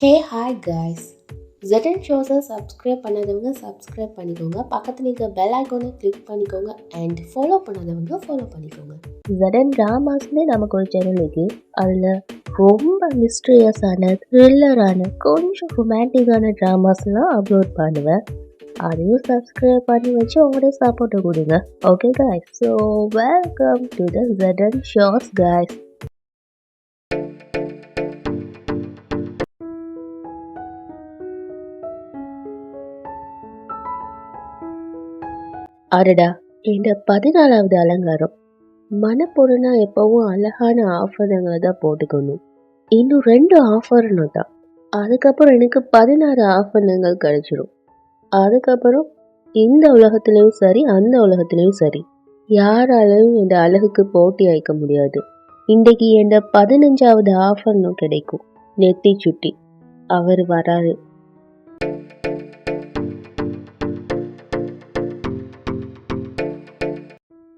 ஹே hi guys. ZN ஷோஸை subscribe பண்ணாதவங்க subscribe பண்ணிக்கோங்க. பக்கத்தில் இருக்க பெல் ஐக்கானை கிளிக் பண்ணிக்கோங்க அண்ட் ஃபாலோ பண்ணாதவங்க ஃபாலோ பண்ணிக்கோங்க. ZN ட்ராமாஸ்னே நமக்கு ஒரு சேனல் இருக்கு. அதில் ரொம்ப மிஸ்ட்ரியஸான த்ரில்லரான கொஞ்சம் ரொமான்டிக்கான ட்ராமாஸ்லாம் அப்லோட் பண்ணுவேன். அதையும் சப்ஸ்கிரைப் பண்ணி வச்சு உங்களோட சப்போர்ட்டை கொடுங்க. Okay guys, so welcome to the ZN shows guys. அடடா, இந்த 14வது அலங்காரம். மனப்பொருளா எப்பவும் அழகான ஆஃபருங்களை தான் போட்டுக்கணும். இன்னும் 2 ஆஃபர்னு தான். அதுக்கப்புறம் எனக்கு 16 ஆஃபருங்கள் கிடைச்சிரும். அதுக்கப்புறம் இந்த உலகத்திலையும் சரி அந்த உலகத்திலையும் சரி யாராலையும் இந்த அழகுக்கு போட்டி அளிக்க முடியாது. இன்றைக்கு எந்த 15வது ஆஃபர்னும் கிடைக்கும். நெத்தி சுட்டி அவர் வராரு.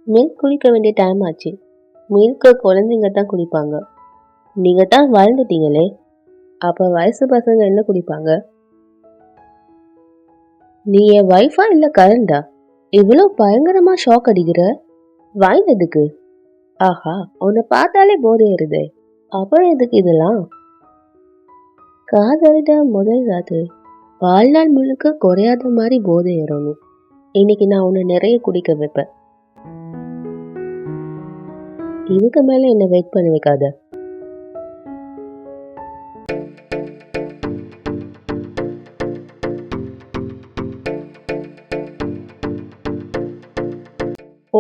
மில்க் குடிக்க வேண்டிய டைம் ஆச்சு. மில்க்கு குழந்தைங்க தான் குடிப்பாங்க. நீங்கள் தான் வளர்ந்துட்டீங்களே, அப்போ வயசு பசங்க என்ன குடிப்பாங்க? நீ என் வைஃபா இல்லை கரண்டா? இவ்வளோ பயங்கரமாக ஷாக் அடிக்கிற? வாய்ந்ததுக்கு? ஆஹா, உன்னை பார்த்தாலே போதை ஏறுதே. அப்புறம் எதுக்கு இதெல்லாம்? காதலிட முதல் ராத்திரி வாழ்நாள் முழுக்க குறையாத மாதிரி போதை ஏறணும். இன்னைக்கு நான் உன்னை நிறைய குடிக்க வைப்பேன். இதுக்கு மேல என்ன வெயிட் பண்ண வைக்காத.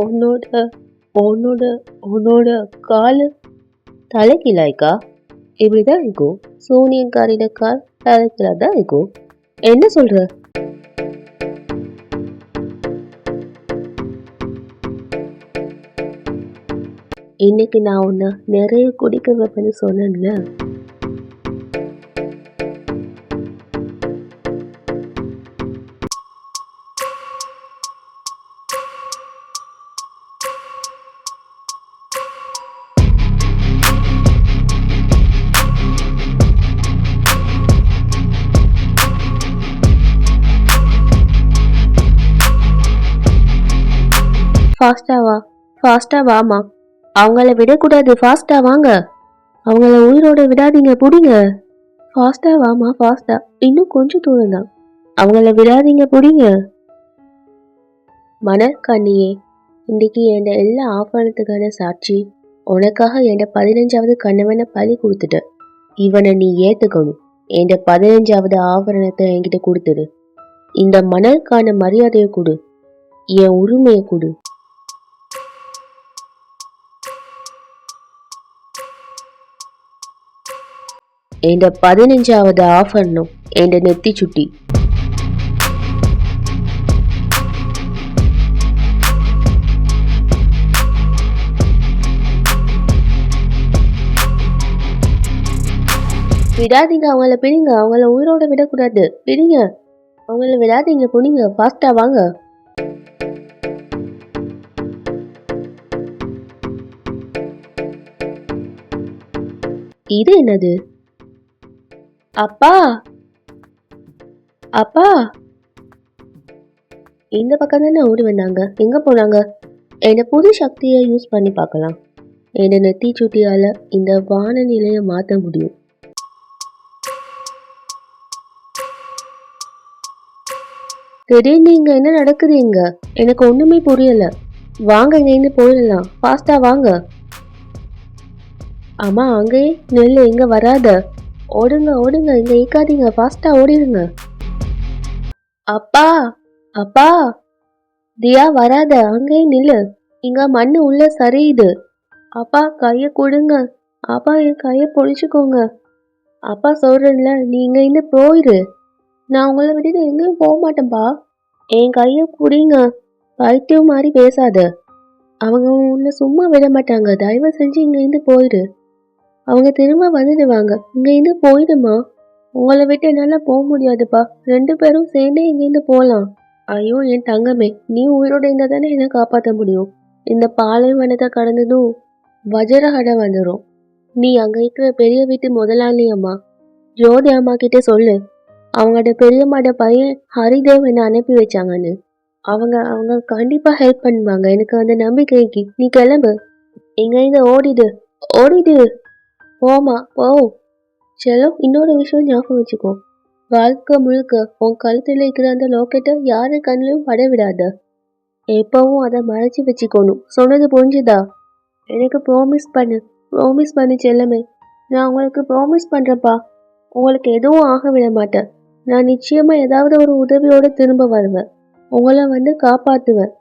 உன்னோட உன்னோட உன்னோட காலு தலைக்கீழாய்க்கா? இப்படிதான் இருக்கும். சூனியக்காரிட கால் தலைக்கீழா தான் இருக்கும். என்ன சொல்ற? இன்னைக்கு நான் உன்னை நிறைய குடிக்க வைப்பேன்னு சொன்னேன்ல. ஃபாஸ்டா வாமா. அவங்கள விடக்கூடாது, ஃபாஸ்டா வாங்க. அவங்கள உயிரோட விடாதீங்க, புடிங்க. ஃபாஸ்டா வாமா, ஃபாஸ்டா. இன்னும் கொஞ்சம் தூரம் தான். அவங்கள விடாதீங்க, புடிங்க. மணற்கண்ணியே, இன்னைக்கு என் எல்லா ஆபரணத்துக்கான சாட்சி. உனக்காக என் 15வது கணவனை பலி கொடுத்துட்ட. இவனை நீ ஏத்துக்கணும். என் 15வது ஆபரணத்தை என்கிட்ட கொடுத்துடு. இந்த மணலுக்கான மரியாதையை கொடு. என் உரிமையை கொடு. என் 15வது ஆஃபர்னும் என் நெத்தி சுட்டி. விடாதீங்க, அவங்கள பிடிங்க. அவங்கள உயிரோட விடக்கூடாது, பிடிங்க. அவங்கள விடாதீங்க, புடிங்க. ஃபாஸ்டா வாங்க. இது என்னது? அப்பா, அப்பா. இந்த பக்கம் தானே ஓடி வந்தாங்க, எங்க போனாங்க? என்ன புது சக்தியை யூஸ் பண்ணி பார்க்கலாம். என்ன நெத்தி சுட்டியால இந்த வானநிலையை மாற்ற முடியும். திடீர்னு இங்க என்ன நடக்குது? இங்க எனக்கு ஒண்ணுமே புரியல. வாங்க, இங்க போயிடலாம். ஃபாஸ்டா வாங்க. அம்மா, அங்கே நெல்லு, இங்க வராத. ஓடுங்க ஓடுங்க, இங்க ஈக்காதீங்க, ஃபாஸ்டா ஓடிடுங்க. அப்பா, அப்பா. தியா வராத, அங்கே நில்லு. இங்க மண்ணு உள்ள சரியுது. அப்பா, கைய கொடுங்க. அப்பா, என் கைய பொழிச்சுக்கோங்க. அப்பா, சொல்றேன்ல, நீ இங்க போயிரு. நான் உங்களை விட்டுட்டு எங்கேயும் போக மாட்டேன்பா. என் கைய குடிங்க. பைத்தியம் மாதிரி பேசாத. அவங்க உன்னை சும்மா விட மாட்டாங்க. தயவு செஞ்சு இங்க போயிரு. அவங்க திரும்ப வந்துடுவாங்க. இங்க போயிடுமா. உங்களை விட்டு என்னால போக முடியாதுப்பா. 2 பேரும் சேர்ந்தே இங்க போகலாம். ஐயோ என் தங்கமே, நீ உயிரோட இருந்தா தானே என்ன காப்பாற்ற முடியும். இந்த பாலைவனத்தை கடந்ததும் வஜ்ரஹட வந்துடும். நீ அங்க இருக்கிற பெரிய வீட்டு முதலாளி அம்மா. ஜோதி அம்மா கிட்ட சொல்லு, அவங்களோட பெரியம்மாட பையன் ஹரிதேவ் என்ன அனுப்பி வச்சாங்கன்னு. அவங்க அவங்க கண்டிப்பா ஹெல்ப் பண்ணுவாங்க, எனக்கு அந்த நம்பிக்கைக்கு. நீ கிளம்பு, இங்க இருந்து ஓடிடு, ஓடிடு, போமா போ. செல்லம், இன்னொரு விஷயம் ஞாபகம் வச்சுக்கோ, வாழ்க்கை முழுக்க உன் கழுத்துல இருக்கிற அந்த லாக்கெட்டை யாரு கண்ணிலும் பட விடாத. எப்பவும் அதை மறைச்சு வச்சுக்கணும். சொன்னது புரிஞ்சுதா? எனக்கு ப்ராமிஸ் பண்ணு செல்லமே. நான் உங்களுக்கு ப்ராமிஸ் பண்றேன்ப்பா, உங்களுக்கு எதுவும் ஆக விட மாட்டேன். நான் நிச்சயமா ஏதாவது ஒரு உதவியோட திரும்ப வருவேன், உங்களை வந்து காப்பாத்துவேன்.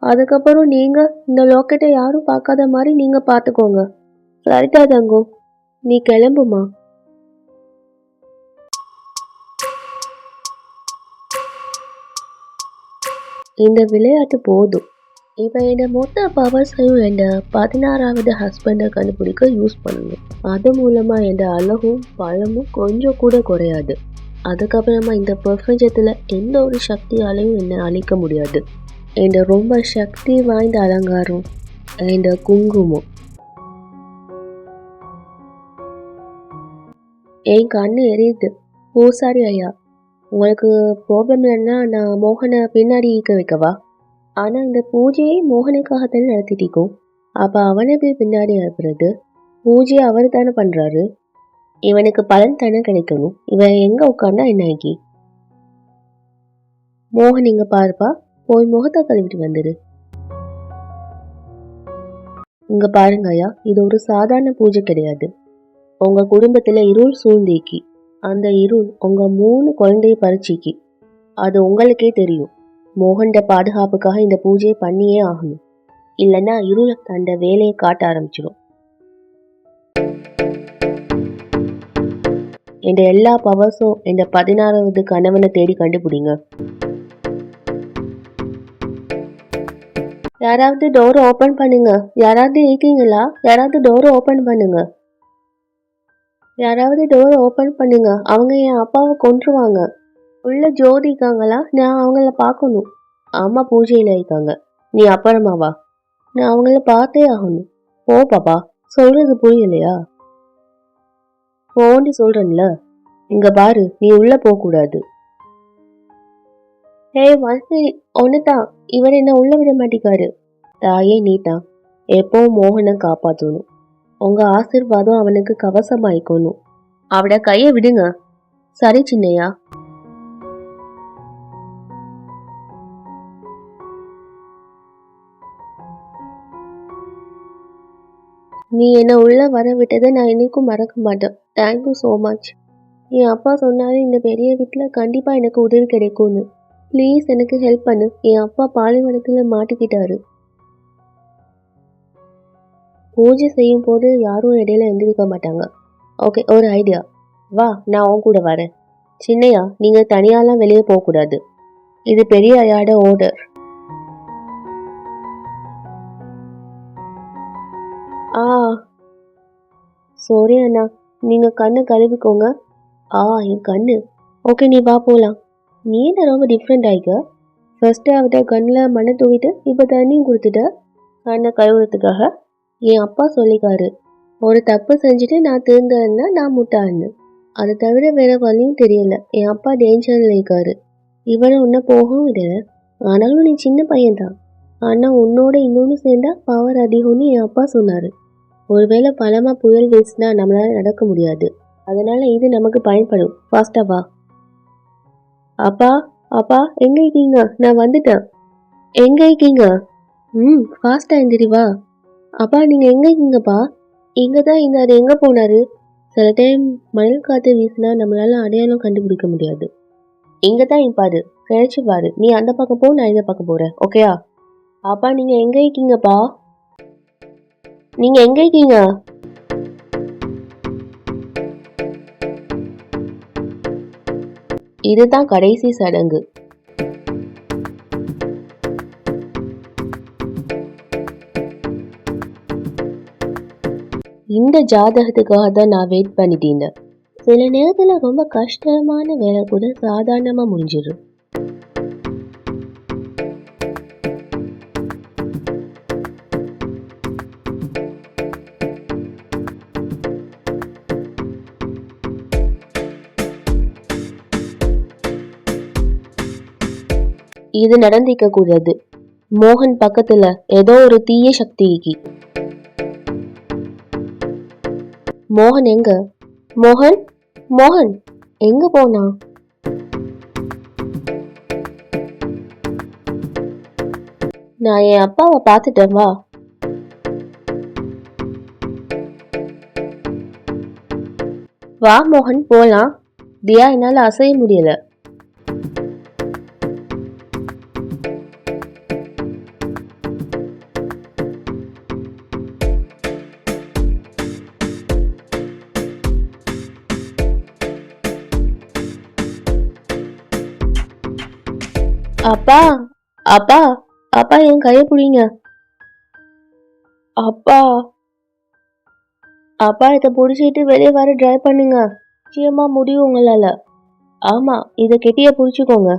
அதுக்கப்புறம் நீங்க இந்த லாக்கெட்டை யாரும் பார்க்காத மாதிரி நீங்க பார்த்துக்கோங்க. சரிதா தங்கம், நீ கிளம்புமா. இந்த விளையாட்டு போதும். இவன் என்ன மொத்த பவர்ஸையும் என் 16வது ஹஸ்பண்டை கண்டுபிடிக்க யூஸ் பண்ணணும். அது மூலமா என் அழகும் பழமும் கொஞ்சம் கூட குறையாது. அதுக்கப்புறமா இந்த பிரபஞ்சத்துல எந்த ஒரு சக்தியாலையும் என்னை அழிக்க முடியாது. என் ரொம்ப சக்தி வாய்ந்த அலங்காரம் என் குங்குமம். என் கண்ணு எரியுது. பூசாரி ஐயா, உங்களுக்கு ப்ராப்ளம் இல்லைன்னா நான் மோகனை பின்னாடி ஈக்க வைக்கவா? ஆனால் இந்த பூஜையை மோகனுக்காகத்தானே நடத்திட்டிக்கும். அப்போ அவனை போய் பின்னாடி அனுப்புறது? பூஜையை அவர் தானே பண்ணுறாரு, இவனுக்கு பலன் தானே கிடைக்கணும். இவன் எங்கே உட்காந்தா என்னாக்கி? மோகன் இங்கே பாருப்பா, போய் முகத்தை கழுவிட்டு வந்துடு. இங்கே பாருங்க ஐயா, இது ஒரு சாதாரண பூஜை கிடையாது. உங்கள் குடும்பத்தில் இருள் சூழ்ந்தேக்கி, அந்த இருள் உங்க 3 குழந்தைய பறிச்சிக்கி. அது உங்களுக்கே தெரியும். மோகன்ட பாதுகாப்புக்காக இந்த பூஜையை பண்ணியே ஆகணும், இல்லைன்னா இருள் தண்ட வேலையை காட்ட ஆரம்பிச்சிடும். என் எல்லா பவர்ஸும் என் 16வது கணவனை தேடி கண்டுபிடிங்க. யாராவது டோரை ஓப்பன் பண்ணுங்க. யாராவது இருக்கீங்களா? யாராவது டோரை ஓப்பன் பண்ணுங்க. யாராவது டோரை ஓப்பன் பண்ணுங்க. அவங்க என் அப்பாவை கொன்றுவாங்க. உள்ள ஜோதி இருக்காங்களா? நான் அவங்கள பார்க்கணும். அம்மா பூஜையில் இருக்காங்க, நீ அப்புறமா வா. நான் அவங்கள பார்த்தே ஆகணும். போ பாப்பா, சொல்றது புரியலையா? போன்னு சொல்றேன்ல. இங்க பாரு, நீ உள்ள போக கூடாது. வந்து ஒண்ணுதான், இவர் என்ன உள்ள விட மாட்டேங்காரு. தாயே நீதான் எப்பவும் மோகனை காப்பாற்றணும். உங்க ஆசீர்வாதம் அவனுக்கு கவசமாயிக்கணும். அவட கைய விடுங்க. சரி சின்னையா. நீ என்ன உள்ள வர விட்டதை நான் என்னைக்கும் மறக்க மாட்டேன். Thank you so much. என் அப்பா சொன்னாரு இந்த பெரிய வீட்டில் கண்டிப்பா எனக்கு உதவி கிடைக்கும்னு. ப்ளீஸ் எனக்கு ஹெல்ப் பண்ணு. என் அப்பா பாலைவனத்தில் மாட்டிக்கிட்டாரு. பூஜை செய்யும் போது யாரும் இடையில எழுந்திருக்க மாட்டாங்க. ஓகே, ஒரு ஐடியா. வா, நான் உன் கூட வரேன். சின்னையா, நீங்க தனியாலாம் வெளியே போகக்கூடாது. இது பெரிய ஐயாட ஆர்டர். சாரி அண்ணா, நீங்க கண்ணை கழுவிக்கோங்க. என் கண்ணு. ஓகே, நீ வா போலாம். நீ என்ன ரொம்ப டிஃப்ரெண்ட் ஆயிக்க. ஃபர்ஸ்ட் அவட்ட கண்ணில் மண்ணை தூவிட்டு இப்போ தண்ணியும் கொடுத்துட்ட கண்ணை கழுவுறதுக்காக. என் அப்பா சொல்லிக்காரு, ஒரு தப்பு செஞ்சுட்டு நான் திருந்தேன்னா நான் முட்டான்னு. அதை தவிர வேற வழியும் தெரியல. என் அப்பா டேஞ்சர்ல இருக்காரு. இவரை உன்னை போகவும் விடல. ஆனாலும் நீ சின்ன பையன்தான். ஆனா உன்னோட இன்னொன்னு சேர்ந்தா பவர் அதிகம்னு என் அப்பா சொன்னாரு. ஒருவேளை பலமா புயல் வீசினா நம்மளால நடக்க முடியாது. அதனால இது நமக்கு பயன்படும். ஃபாஸ்டா வா. அப்பா, அப்பா எங்க இருக்கீங்க? நான் வந்துட்டேன். எங்க இருக்கீங்க? ஃபாஸ்டா எந்திரி வா. அப்பா நீங்க எங்க இருக்கீங்கப்பா? இங்கதான் இருந்தாரு. எங்க போனாரு? சில டைம் மணல் காற்று வீசினா நம்மளால அடையாளம் கண்டுபிடிக்க முடியாது. இங்கதான் இருப்பாரு, கிடைச்சு பாரு. நீ அந்த பக்கம் போ, நான் இந்த பக்கம் போறேன். ஓகேயா? அப்பா நீங்க எங்க இருக்கீங்கப்பா? நீங்க எங்க இருக்கீங்க? இதுதான் கடைசி சடங்கு. இந்த ஜாதகத்துக்காக தான் நான் வெயிட் பண்ணிட்டு இருந்தேன். சில நேரத்துல ரொம்ப கஷ்டமான வேலை கூட சாதாரணமா முடிஞ்சிடும். இது நடந்திக்க கூடாது. மோகன் பக்கத்துல ஏதோ ஒரு தீய சக்திக்கு. மோகன் எங்க? மோகன், மோகன் எங்க போனா? நான் என் அப்பாவை பார்த்துட்டேன், வா. வா மோகன், போலாம். தியா, என்னால அசைய முடியல. அப்பா, அப்பா, அப்பா என் கைய பிடிங்க. அப்பா, அப்பா இதை பிடிச்சிட்டு வெளியே வர ட்ரை பண்ணுங்க. நிச்சயமா முடியும் உங்களால. ஆமா, இதை கெட்டிய பிடிச்சிக்கோங்க.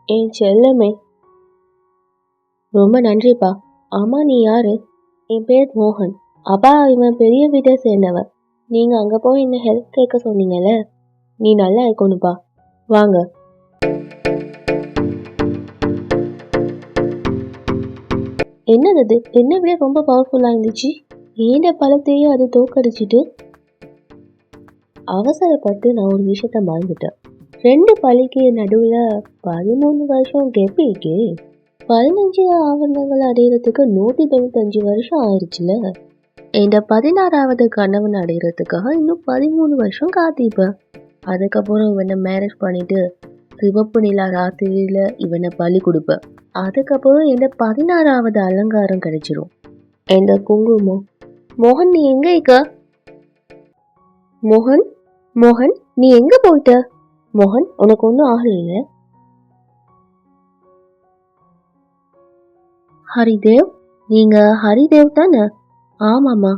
என் செல்லமே, ரொம்ப நன்றிப்பா. ஆமா, நீ யாரு? என் பேர் மோகன். அப்பா, இவன் பெரிய வீட்டை சேர்ந்தவன். நீங்க அங்க போய் என்ன ஹெல்ப் கேட்க சொன்னீங்கல்ல, நீ நல்லா இருக்கணும்ப்பா. வாங்க. என்னது இது? என்னை விட ரொம்ப பவர்ஃபுல்லா இருந்துச்சு. ஏண்ட பழத்தையும் அது தோக்கடிச்சிட்டு. அவசரப்பட்டு நான் ஒரு விஷயத்த மறந்துட்டேன். 2 பழிக்கு நடுவுல 13 வருஷம் கெப் இருக்கே. 15 ஆவணங்கள் அடையிறதுக்கு 195 வருஷம் ஆயிடுச்சுல. இந்த 16வது கணவன் அடையிறதுக்காக இன்னும் 13 வருஷம் காத்திருப்பேன். அதுக்கப்புறம் இவனை மேரேஜ் பண்ணிட்டு சிவப்பு நிலா ராத்திரியில இவனை பலி கொடுப்பேன். அதுக்கப்புறம் இந்த 16வது அலங்காரம் கிடைச்சிரும், இந்த குங்குமம். மோகன், நீ எங்க இருக்க? மோகன், மோகன் நீ எங்க போயிட்ட? மோகன், உனக்கு ஒன்றும் ஆகலையே? ஹரிதேவ், நீங்க ஹரிதேவ் தானே? ஆமாம்மா,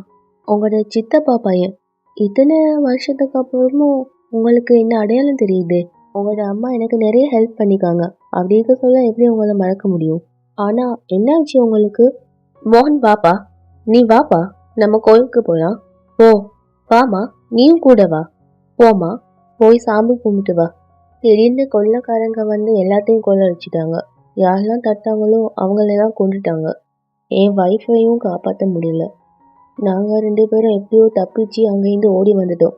உங்களோட சித்தப்பா பையன். இத்தனை வருஷத்துக்கு அப்புறமும் உங்களுக்கு என்ன அடையாளம் தெரியுது? உங்களோட அம்மா எனக்கு நிறைய ஹெல்ப் பண்ணிக்காங்க. அப்படி இருக்க சொல்ல எப்படி உங்களை மறக்க முடியும்? ஆனா என்னாச்சு உங்களுக்கு? மோகன், வாப்பா, நீ வாப்பா, நம்ம கோயிலுக்கு போலாம். ஓ, வாமா, நீயும் கூட வா. போமா, போய் சாமி கும்பிட்டு வா. திடீர்னு கொள்ளைக்காரங்க வந்து எல்லாத்தையும் கொள்ளடிச்சிட்டாங்க. யாரெல்லாம் தட்டாங்களோ அவங்களெல்லாம் கொண்டுட்டாங்க. என் வைஃபையும் காப்பாற்ற முடியல. நாங்கள் 2 பேரும் எப்படியோ தப்பிச்சு அங்கேருந்து ஓடி வந்துட்டோம்.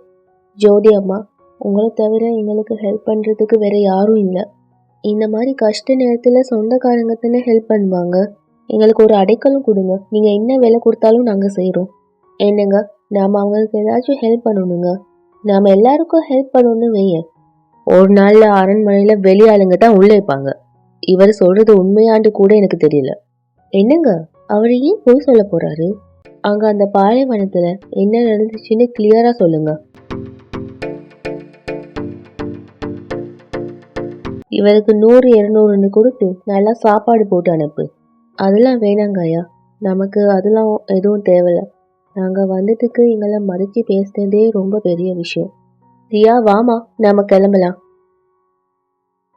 ஜோதி அம்மா, உங்களை தவிர எங்களுக்கு ஹெல்ப் பண்ணுறதுக்கு வேற யாரும் இல்லை. இந்த மாதிரி கஷ்ட நேரத்தில் சொந்தக்காரங்க தானே ஹெல்ப் பண்ணுவாங்க. எங்களுக்கு ஒரு அடைக்கலம் கொடுங்க. நீங்கள் என்ன விலை கொடுத்தாலும் நாங்கள் செய்கிறோம். என்னங்க, நாம் அவங்களுக்கு ஏதாச்சும் ஹெல்ப் பண்ணணுங்க. நாம் எல்லாருக்கும் ஹெல்ப் பண்ணணும்னு வைய. ஒரு நாளில் அரண்மனையில் வெளியாளுங்க தான் உள்ளே இருப்பாங்க. இவர் சொல்கிறது உண்மையாண்டு கூட எனக்கு தெரியல. என்னங்க, அவர் ஏன் போய் சொல்ல போகிறாரு? அங்கே அந்த பாலைவனத்தில் என்ன நடந்துச்சுன்னு கிளியராக சொல்லுங்க. இவருக்கு 100-200ன்னு கொடுத்து நல்லா சாப்பாடு போட்டு அனுப்பு. அதெல்லாம் வேணாங்க ஐயா, நமக்கு அதெல்லாம் எதுவும் தேவையில்ல. நாங்கள் வந்ததுக்கு எங்களை மதிச்சு பேசினதே ரொம்ப பெரிய விஷயம். தியா, வாமா, நம்ம கிளம்பலாம்.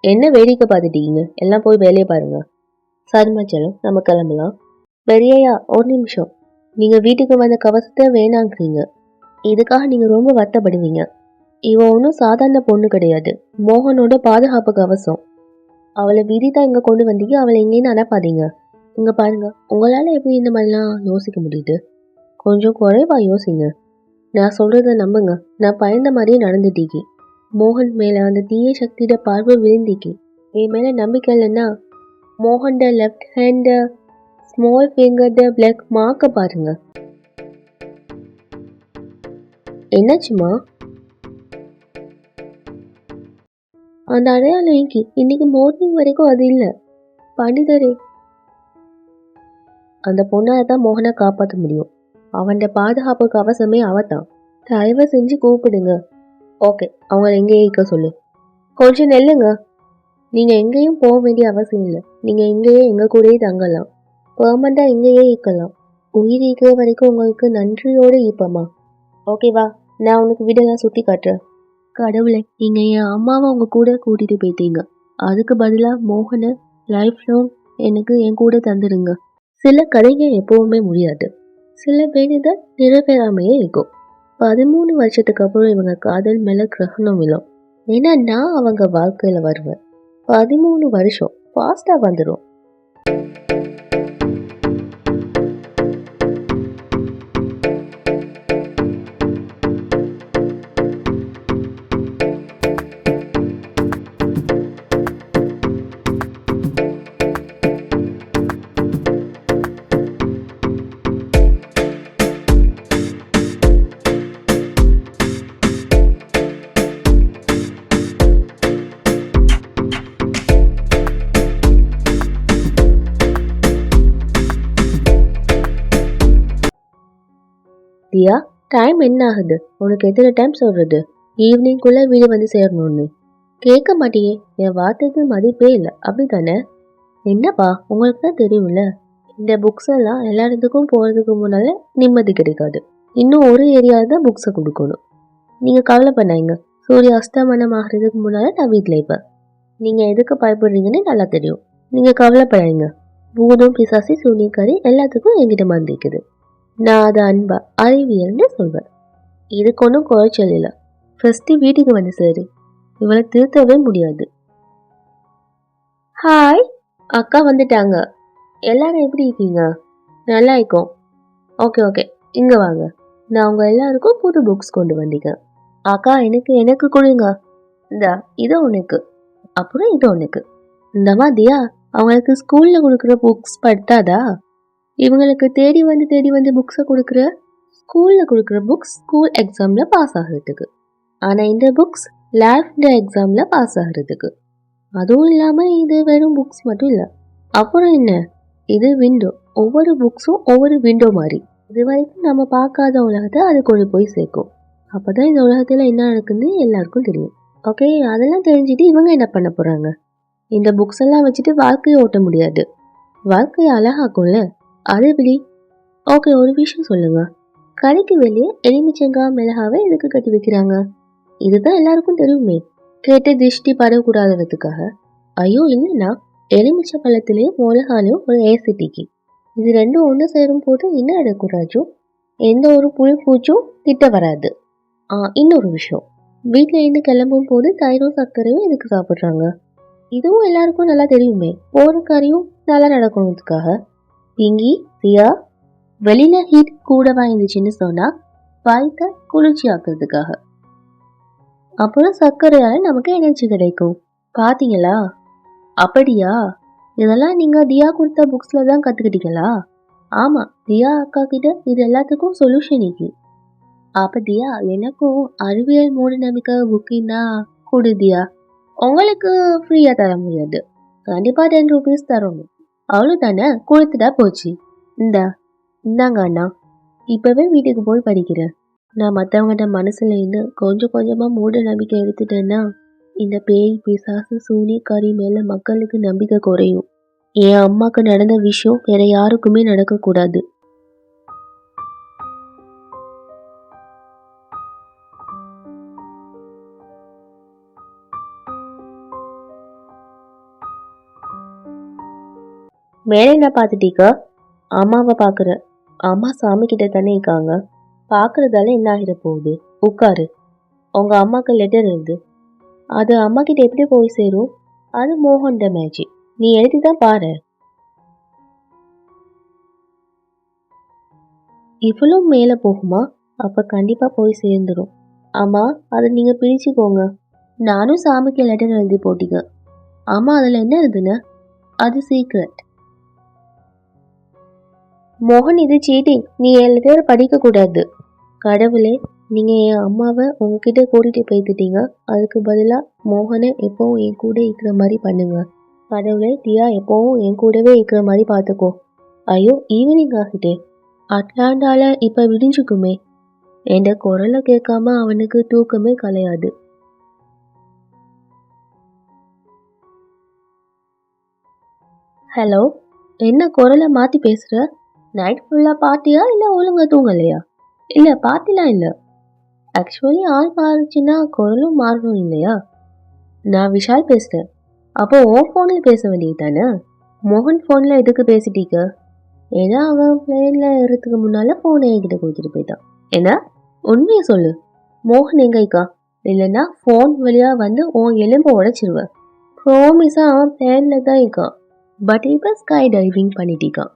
என்ன வேடிக்கை பார்த்துட்டீங்க? எல்லாம் போய் வேலையை பாருங்க. சரிம்மா செல்லம், நம்ம கிளம்பலாம். பெரியய்யா, ஒரு நிமிஷம். நீங்கள் வீட்டுக்கு வந்த கவசத்தை வேணாங்கிறீங்க. இதுக்காக நீங்கள் ரொம்ப வருத்தப்படுவீங்க. இவன் ஒன்றும் சாதாரண பொண்ணு கிடையாது. மோகனோட பாதுகாப்பு கவசம். அவளை விதி தான் இங்கே கொண்டு வந்தீங்க. அவளை எங்கேன்னு அனுப்பாதீங்க. இங்கே பாருங்க, உங்களால் எப்படி இந்த மாதிரிலாம் யோசிக்க முடியுது? கொஞ்சம் குறைவா யோசிங்க. நான் சொல்கிறத நம்புங்க. நான் பயந்த மாதிரியே நடந்துட்டீங்க. மோகன் மேலே அந்த தீய சக்தியோட பார்வை விழுந்திக்கு. என் மேலே நம்பிக்கை இல்லைன்னா மோகன்ட லெஃப்ட் ஹேண்ட ஸ்மால் ஃபிங்கர்ட பிளாக் மார்க்க பாருங்க. என்னாச்சுமா? அந்த அடையாளம் இன்னைக்கு மார்னிங் வரைக்கும் அது இல்லை. பண்டிதரே, அந்த பொண்ணால தான் மோகனை காப்பாற்ற முடியும். அவன்ட பாதுகாப்பு கவசமே அவதான். தயவு செஞ்சு கூப்பிடுங்க. ஓகே, அவங்கள எங்கேயே இருக்க சொல்லு. கொஞ்சம் நெல்லுங்க. நீங்கள் எங்கேயும் போக வேண்டிய அவசியம் இல்லை. நீங்கள் எங்கேயே எங்கள் கூடயே தங்கலாம். பெர்மனண்டாக இங்கேயே இருக்கலாம். உயிர் இருக்கிற வரைக்கும் உங்களுக்கு நன்றியோடு இருப்பமா. ஓகேவா? நான் உனக்கு வீடெல்லாம் சுற்றி காட்டுறேன். கடவுளை, நீங்கள் என் அம்மாவை உங்கள் கூட கூட்டிகிட்டு போயிட்டீங்க. அதுக்கு பதிலாக மோகனை லைஃப் லாங் எனக்கு என் கூட தந்துடுங்க. சில கதைங்க எப்பவுமே முடியாது. சில வேண்டுதல் நிறைவேறாமையே இருக்கும். 13 வருஷத்துக்கு அப்புறம் இவங்க காதல் மேல கிரகணம் விழும். ஏன்னா நான் அவங்க வாழ்க்கையில வருவேன். 13 வருஷம் ஃபாஸ்டா வந்துடும். தியா, டைம் என்ன ஆகுது? உனக்கு எத்தனை டைம் சொல்றது ஈவினிங்குள்ள வீடு வந்து சேரணும்னு? கேட்க மாட்டியே. என் வார்த்தைக்கு மதிப்பே இல்லை, அப்படித்தானே? என்னப்பா, உங்களுக்கு தான் தெரியும்ல, இந்த புக்ஸ் எல்லாம் எல்லா இடத்துக்கும் போகிறதுக்கு முன்னால நிம்மதி கிடைக்காது. இன்னும் ஒரு ஏரியாவில் தான் புக்ஸை கொடுக்கணும். நீங்கள் கவலை பண்ணாங்க. சூரிய அஸ்தமனம் ஆகிறதுக்கு முன்னால் நான் வீட்டில் இருப்பேன். நீங்கள் எதுக்கு பயப்படுறீங்கன்னு நல்லா தெரியும். நீங்கள் கவலைப்படாதீங்க. பூதம், பிசாசி, சூனியக்காரி எல்லாத்துக்கும் என்கிட்ட மந்திக்குது. நான் அதை அன்பா அறிவியல்னு சொல்வேன். இதுக்கு ஒன்றும் குறைச்சல் இல்லை. ஃபஸ்ட்டு வீட்டுக்கு வந்து சரி, இவளை திருத்தவே முடியாது. ஹாய், அக்கா வந்துட்டாங்க. எல்லாரும் எப்படி இருக்கீங்க? நல்லா இருக்கோம். ஓகே, இங்கே வாங்க. நான் உங்கள் எல்லாருக்கும் புது புக்ஸ் கொண்டு வந்தீங்க. அக்கா, எனக்கு கொடுங்க. இந்தா, இது உனக்கு, அப்புறம் இது உனக்கு. இந்த மாதிரியா அவங்களுக்கு ஸ்கூலில் கொடுக்குற புக்ஸ் படுத்தாதா? இவங்களுக்கு தேடி வந்து புக்ஸை கொடுக்குற. ஸ்கூலில் கொடுக்குற புக்ஸ் ஸ்கூல் எக்ஸாமில் பாஸ் ஆகிறதுக்கு. ஆனால் இந்த புக்ஸ் லைஃப் எக்ஸாமில் பாஸ் ஆகிறதுக்கு. அதுவும் இல்லாமல் இது வெறும் புக்ஸ் மட்டும் இல்லை. அப்புறம் என்ன, இது விண்டோ. ஒவ்வொரு புக்ஸும் ஒவ்வொரு விண்டோ மாதிரி. இது வரைக்கும் நம்ம பார்க்காத உலகத்தை அது கொண்டு போய் சேர்க்கும். அப்போ தான் இந்த உலகத்தில் என்ன நடக்குதுன்னு எல்லாருக்கும் தெரியும். ஓகே, அதெல்லாம் தெரிஞ்சுட்டு இவங்க என்ன பண்ண போகிறாங்க? இந்த புக்ஸ் எல்லாம் வச்சுட்டு வாழ்க்கையை ஓட்ட முடியாது. வாழ்க்கையை அழகாக்கும்ல, அது எப்படி? ஓகே, ஒரு விஷயம் சொல்லுங்க. கடைக்கு வெளியே எலுமிச்சங்காய் மிளகாவை எதுக்கு கட்டி வைக்கிறாங்க? இதுதான் எல்லாருக்கும் தெரியுமே. கேட்ட திருஷ்டி படக்கூடாதுன்றதுக்காக. ஐயோ இல்லைன்னா, எலுமிச்சை பழத்திலையும் மிளகாலையும் ஒரு ஏசிட்டிக்கு. இது ரெண்டும் ஒன்று சேரும் போது என்ன நடக்கும் ராஜு? எந்த ஒரு புழு பூச்சும் கிட்ட வராது. இன்னொரு விஷயம், வீட்டில் இருந்து கிளம்பும் போது தயிரும் சர்க்கரையும் எதுக்கு சாப்பிட்றாங்க? இதுவும் எல்லாருக்கும் நல்லா தெரியுமே. போகிற காரியம் நல்லா நடக்கணுன்றதுக்காக. பிங்கி, தியா, வெளியில ஹீட் கூடவா இருந்துச்சுன்னு சொன்னா வயிற்ற குளிர்ச்சி ஆக்குறதுக்காக. அப்புறம் சர்க்கரையால நமக்கு எனர்ஜி கிடைக்கும். பாத்தீங்களா? அப்படியா? இதெல்லாம் நீங்க தியா கொடுத்த புக்ஸ்ல தான் கத்துக்கிட்டீங்களா? ஆமா, தியா அக்கா கிட்ட இது எல்லாத்துக்கும் சொல்யூஷன் இருக்கு. அப்ப தியா, எனக்கும் அறிவியல் மூட நம்பிக்கை புக்கின்னா கொடு தியா. உங்களுக்கு ஃப்ரீயா தர முடியாது, கண்டிப்பா 10 ரூபீஸ் தரணும். அவ்வளவுதானே, கொடுத்துட்டா போச்சு. இந்தாங்க அண்ணா, இப்பவே வீட்டுக்கு போய் படிக்கிறேன். நான் மற்றவங்கள்ட்ட மனசுல இருந்து கொஞ்சம் கொஞ்சமா மூட நம்பிக்கை எடுத்துட்டேன்னா இந்த பேய், பிசாசு, சூனியக்காரி மேல மக்களுக்கு நம்பிக்கை குறையும். என் அம்மாக்கு நடந்த விஷயம் வேற யாருக்குமே நடக்கக்கூடாது. மேலே என்ன பார்த்துட்டீங்க? அம்மாவை பார்க்குறேன். அம்மா சாமி கிட்ட தானே இருக்காங்க. பார்க்கறதால என்ன ஆகிட போகுது? உட்காரு. உங்க அம்மாக்கு லெட்டர் எழுது. அது அம்மா கிட்ட எப்படி போய் சேரும்? அது மோகன்ட மேஜிக். நீ எழுதி தான் பாரு. இவ்வளோ மேலே போகுமா? அப்ப கண்டிப்பா போய் சேர்ந்துடும். அம்மா, அதை நீங்க பிரிச்சுக்கோங்க. நானும் சாமிக்கு லெட்டர் எழுதி போட்டீங்க. அம்மா, அதுல என்ன எழுதுன? அது சீக்ரெட். மோகன், இது சீட்டிங். நீ என் லெட்டர் படிக்க கூடாது. கடவுளே, நீங்க என் அம்மாவை உங்ககிட்ட கூட்டிட்டு போய்த்துட்டீங்க. அதுக்கு பதிலா மோகனை எப்பவும் என் கூட இருக்கிற மாதிரி பண்ணுங்க. கடவுளே, தியா எப்பவும் என் கூடவே இருக்கிற மாதிரி பார்த்துக்கோ. ஐயோ, ஈவினிங் ஆகிட்டே. அட்லாண்டால இப்ப விடிஞ்சுக்குமே. என் குரலை கேட்காம அவனுக்கு தூக்கமே கலையாது. ஹலோ, என்ன குரலை மாத்தி பேசுற? நைட் ஃபுல்லா பார்ட்டியா இல்லை ஒழுங்கா தூங்கலையா? இல்லை, பார்ட்டிலாம் இல்லை. ஆக்சுவலி ஆள் மாறுச்சுன்னா குரலும் மாறணும் இல்லையா? நான் விஷால் பேசுகிறேன். அப்போ உன் ஃபோனில் பேச வேண்டியது தானே? மோகன் ஃபோனில் எதுக்கு பேசிட்டீங்க? ஏன்னா அவன் பிளேன்ல ஏறதுக்கு முன்னால ஃபோனை என்கிட்ட கொடுத்துட்டு போயிட்டான். என்ன உண்மையை சொல்லு, மோகன் எங்கேக்கா? இல்லைன்னா ஃபோன் வழியா வந்து உன் எலும்பை உடைச்சிருவேன். ப்ராமிஸா அவன் பிளேன்ல தான் இருக்கான். பட் இப்போ ஸ்கை டைவிங் பண்ணிட்டிருக்கான்.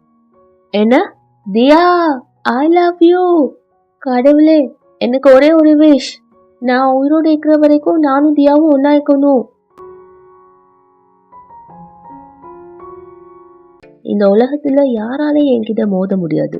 என்ன தியா, ஐ லவ் யூ. கடவுளே, எனக்கு ஒரே ஒரு விஷ், நான் உயிரோடு இருக்கிற வரைக்கும் நானும் தியாவும் ஒன்னா இருக்கணும். இந்த உலகத்துல யாராலையும் என்கிட்ட மோத முடியாது.